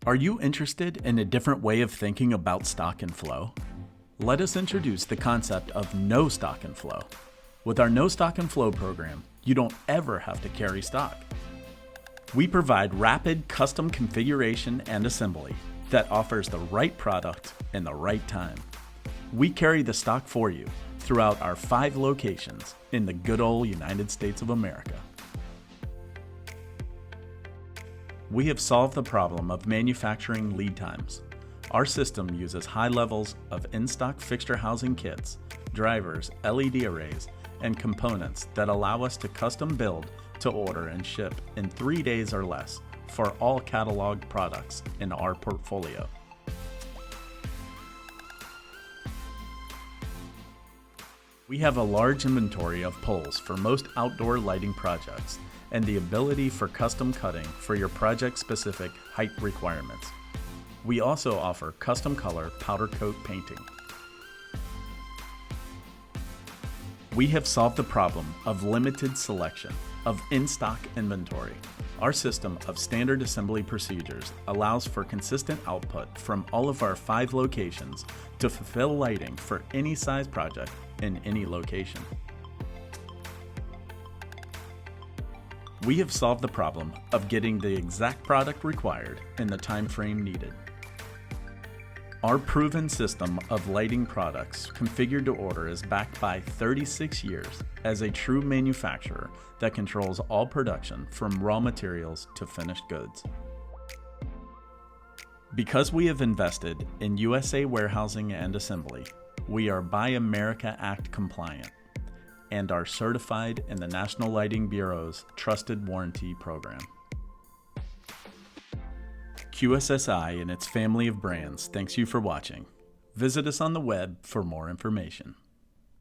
Are you interested in a different way of thinking about stock and flow? Let us introduce the concept of no stock and flow. With our no stock and flow program, you don't ever have to carry stock. We provide rapid custom configuration and assembly that offers the right product in the right time. We carry the stock for you throughout our 5 locations in the good old United States of America. We have solved the problem of manufacturing lead times. Our system uses high levels of in-stock fixture housing kits, drivers, LED arrays, and components that allow us to custom build to order and ship in 3 days or less for all catalog products in our portfolio. We have a large inventory of poles for most outdoor lighting projects and the ability for custom cutting for your project-specific height requirements. We also offer custom color powder coat painting. We have solved the problem of limited selection of in-stock inventory. Our system of standard assembly procedures allows for consistent output from all of our 5 locations to fulfill lighting for any size project in any location. We have solved the problem of getting the exact product required in the time frame needed. Our proven system of lighting products configured to order is backed by 36 years as a true manufacturer that controls all production from raw materials to finished goods. Because we have invested in USA warehousing and assembly, we are Buy America Act compliant and are certified in the National Lighting Bureau's Trusted Warranty Program. QSSI and its family of brands thanks you for watching. Visit us on the web for more information.